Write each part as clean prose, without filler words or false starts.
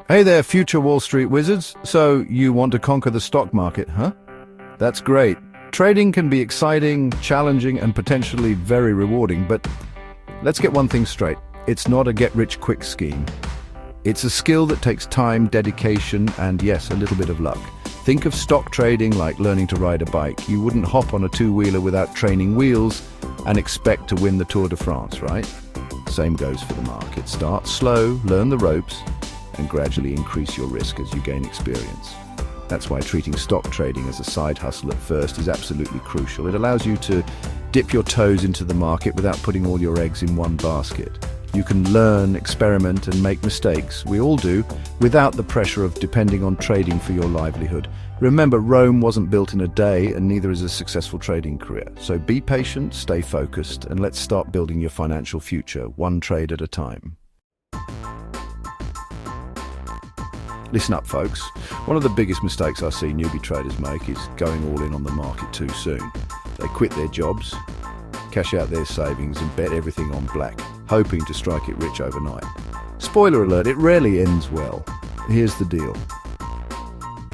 Hey there, future Wall Street wizards. So, you want to conquer the stock market, huh? That's great. Trading can be exciting, challenging, and potentially very rewarding, but let's get one thing straight. It's not a get-rich-quick scheme. It's a skill that takes time, dedication, and yes, a little bit of luck. Think of stock trading like learning to ride a bike. You wouldn't hop on a two-wheeler without training wheels and expect to win the Tour de France, right? Same goes for the market. Start slow, learn the ropes, and gradually increase your risk as you gain experience. That's why treating stock trading as a side hustle at first is absolutely crucial. It allows you to dip your toes into the market without putting all your eggs in one basket. You can learn, experiment, and make mistakes, we all do, without the pressure of depending on trading for your livelihood. Remember, Rome wasn't built in a day, and neither is a successful trading career. So be patient, stay focused, and let's start building your financial future, one trade at a time. Listen up, folks. One of the biggest mistakes I see newbie traders make is going all in on the market too soon. They quit their jobs, cash out their savings, and bet everything on black, hoping to strike it rich overnight. Spoiler alert, it rarely ends well. Here's the deal.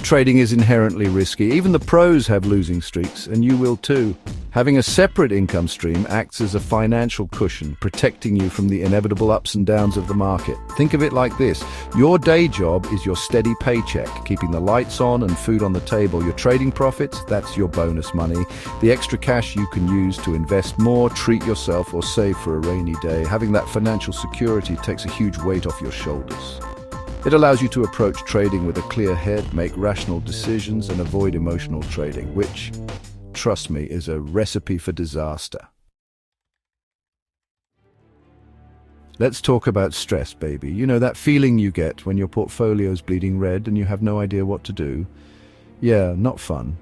Trading is inherently risky. Even the pros have losing streaks, and you will too. Having a separate income stream acts as a financial cushion, protecting you from the inevitable ups and downs of the market. Think of it like this. Your day job is your steady paycheck, keeping the lights on and food on the table. Your trading profits, that's your bonus money. The extra cash you can use to invest more, treat yourself, or save for a rainy day. Having that financial security takes a huge weight off your shoulders. It allows you to approach trading with a clear head, make rational decisions, and avoid emotional trading, which, trust me, is a recipe for disaster. Let's talk about stress, baby. You know that feeling you get when your portfolio's bleeding red and you have no idea what to do? Yeah, not fun.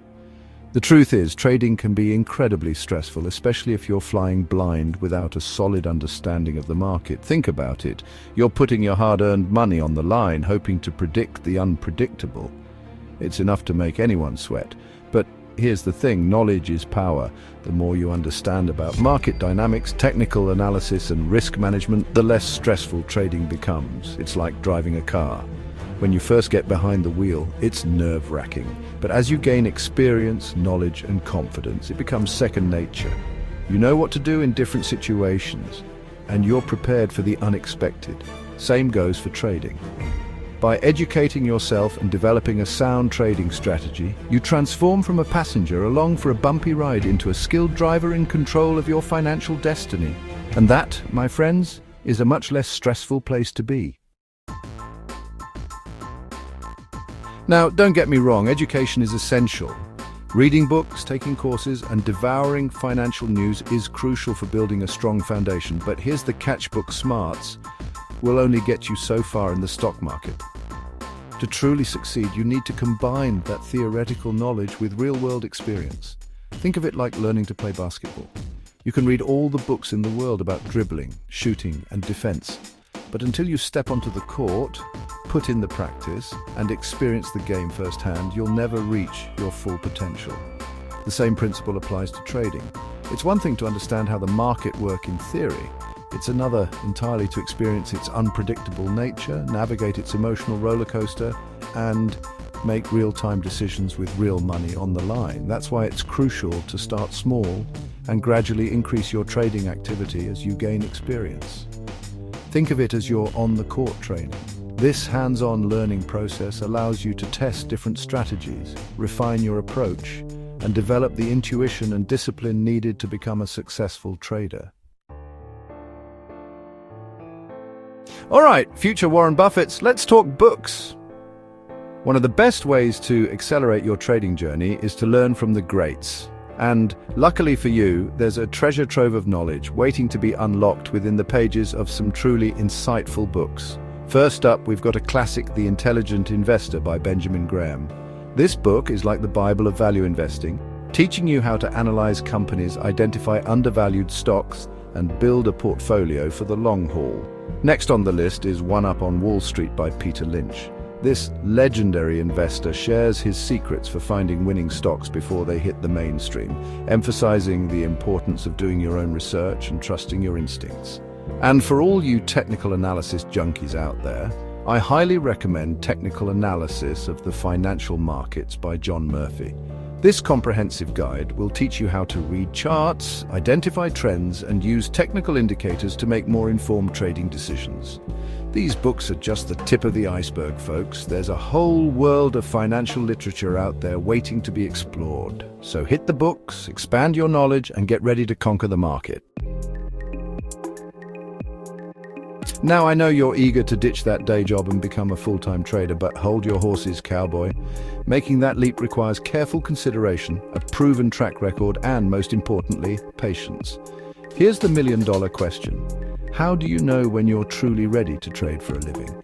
The truth is, trading can be incredibly stressful, especially if you're flying blind without a solid understanding of the market. Think about it. You're putting your hard-earned money on the line, hoping to predict the unpredictable. It's enough to make anyone sweat. But here's the thing, knowledge is power. The more you understand about market dynamics, technical analysis, and risk management, the less stressful trading becomes. It's like driving a car. When you first get behind the wheel, it's nerve-wracking. But as you gain experience, knowledge, and confidence, it becomes second nature. You know what to do in different situations, and you're prepared for the unexpected. Same goes for trading. By educating yourself and developing a sound trading strategy, you transform from a passenger along for a bumpy ride into a skilled driver in control of your financial destiny. And that, my friends, is a much less stressful place to be. Now, don't get me wrong, education is essential. Reading books, taking courses, and devouring financial news is crucial for building a strong foundation. But here's the catch: book smarts will only get you so far in the stock market. To truly succeed, you need to combine that theoretical knowledge with real-world experience. Think of it like learning to play basketball. You can read all the books in the world about dribbling, shooting, and defense. But until you step onto the court, put in the practice, and experience the game firsthand, you'll never reach your full potential. The same principle applies to trading. It's one thing to understand how the market works in theory. It's another entirely to experience its unpredictable nature, navigate its emotional roller coaster, and make real-time decisions with real money on the line. That's why it's crucial to start small and gradually increase your trading activity as you gain experience. Think of it as your on-the-court training. This hands-on learning process allows you to test different strategies, refine your approach, and develop the intuition and discipline needed to become a successful trader. All right, future Warren Buffetts, let's talk books. One of the best ways to accelerate your trading journey is to learn from the greats. And luckily for you, there's a treasure trove of knowledge waiting to be unlocked within the pages of some truly insightful books. First up, we've got a classic, The Intelligent Investor by Benjamin Graham. This book is like the Bible of value investing, teaching you how to analyze companies, identify undervalued stocks, and build a portfolio for the long haul. Next on the list is One Up on Wall Street by Peter Lynch. This legendary investor shares his secrets for finding winning stocks before they hit the mainstream, emphasizing the importance of doing your own research and trusting your instincts. And for all you technical analysis junkies out there, I highly recommend Technical Analysis of the Financial Markets by John Murphy. This comprehensive guide will teach you how to read charts, identify trends, and use technical indicators to make more informed trading decisions. These books are just the tip of the iceberg, folks. There's a whole world of financial literature out there waiting to be explored. So hit the books, expand your knowledge, and get ready to conquer the market. Now, I know you're eager to ditch that day job and become a full-time trader, but hold your horses, cowboy. Making that leap requires careful consideration, a proven track record, and, most importantly, patience. Here's the million-dollar question. How do you know when you're truly ready to trade for a living?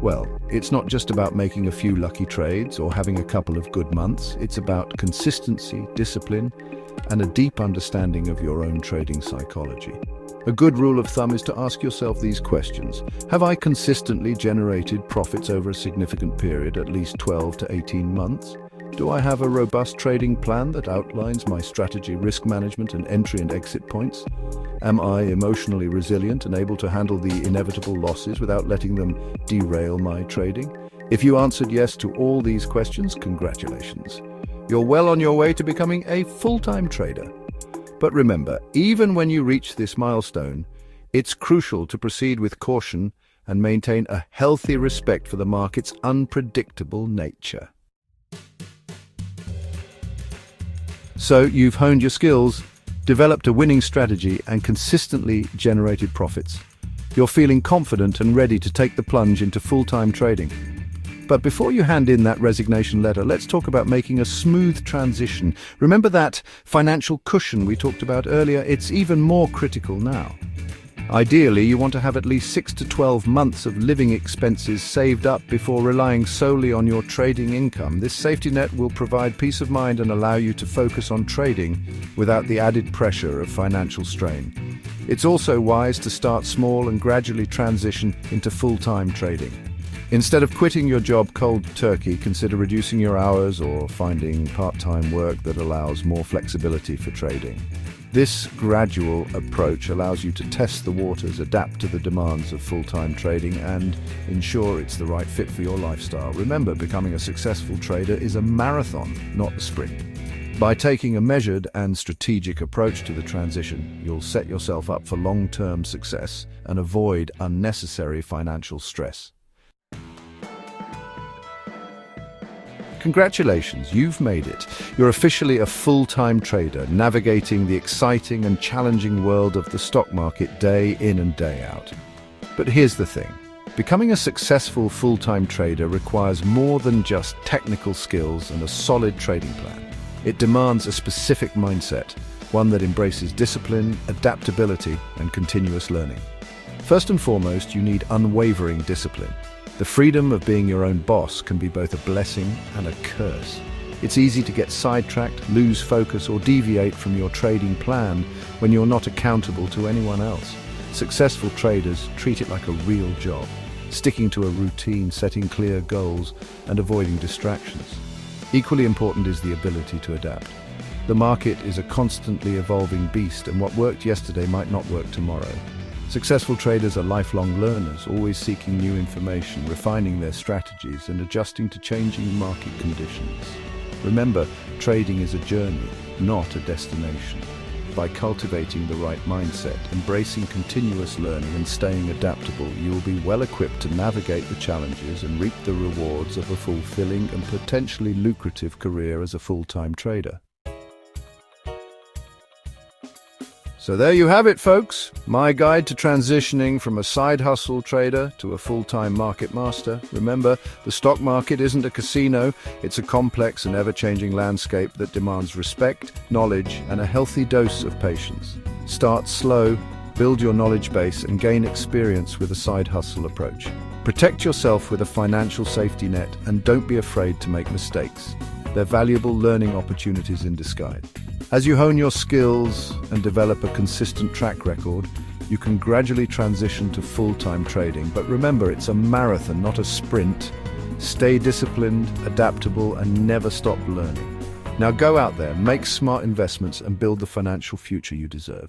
Well, it's not just about making a few lucky trades or having a couple of good months. It's about consistency, discipline, and a deep understanding of your own trading psychology. A good rule of thumb is to ask yourself these questions. Have I consistently generated profits over a significant period, at least 12 to 18 months? Do I have a robust trading plan that outlines my strategy, risk management, and entry and exit points? Am I emotionally resilient and able to handle the inevitable losses without letting them derail my trading? If you answered yes to all these questions, congratulations. You're well on your way to becoming a full-time trader. But remember, even when you reach this milestone, it's crucial to proceed with caution and maintain a healthy respect for the market's unpredictable nature. So you've honed your skills, developed a winning strategy, and consistently generated profits. You're feeling confident and ready to take the plunge into full-time trading. But before you hand in that resignation letter, let's talk about making a smooth transition. Remember that financial cushion we talked about earlier? It's even more critical now. Ideally, you want to have at least 6 to 12 months of living expenses saved up before relying solely on your trading income. This safety net will provide peace of mind and allow you to focus on trading without the added pressure of financial strain. It's also wise to start small and gradually transition into full-time trading. Instead of quitting your job cold turkey, consider reducing your hours or finding part-time work that allows more flexibility for trading. This gradual approach allows you to test the waters, adapt to the demands of full-time trading, and ensure it's the right fit for your lifestyle. Remember, becoming a successful trader is a marathon, not a sprint. By taking a measured and strategic approach to the transition, you'll set yourself up for long-term success and avoid unnecessary financial stress. Congratulations, you've made it. You're officially a full-time trader, navigating the exciting and challenging world of the stock market day in and day out. But here's the thing. Becoming a successful full-time trader requires more than just technical skills and a solid trading plan. It demands a specific mindset, one that embraces discipline, adaptability, and continuous learning. First and foremost, you need unwavering discipline. The freedom of being your own boss can be both a blessing and a curse. It's easy to get sidetracked, lose focus, or deviate from your trading plan when you're not accountable to anyone else. Successful traders treat it like a real job, sticking to a routine, setting clear goals, and avoiding distractions. Equally important is the ability to adapt. The market is a constantly evolving beast, and what worked yesterday might not work tomorrow. Successful traders are lifelong learners, always seeking new information, refining their strategies, and adjusting to changing market conditions. Remember, trading is a journey, not a destination. By cultivating the right mindset, embracing continuous learning, and staying adaptable, you will be well equipped to navigate the challenges and reap the rewards of a fulfilling and potentially lucrative career as a full-time trader. So there you have it, folks. My guide to transitioning from a side hustle trader to a full-time market master. Remember, the stock market isn't a casino. It's a complex and ever-changing landscape that demands respect, knowledge, and a healthy dose of patience. Start slow, build your knowledge base, and gain experience with a side hustle approach. Protect yourself with a financial safety net, and don't be afraid to make mistakes. They're valuable learning opportunities in disguise. As you hone your skills and develop a consistent track record, you can gradually transition to full-time trading. But remember, it's a marathon, not a sprint. Stay disciplined, adaptable, and never stop learning. Now go out there, make smart investments, and build the financial future you deserve.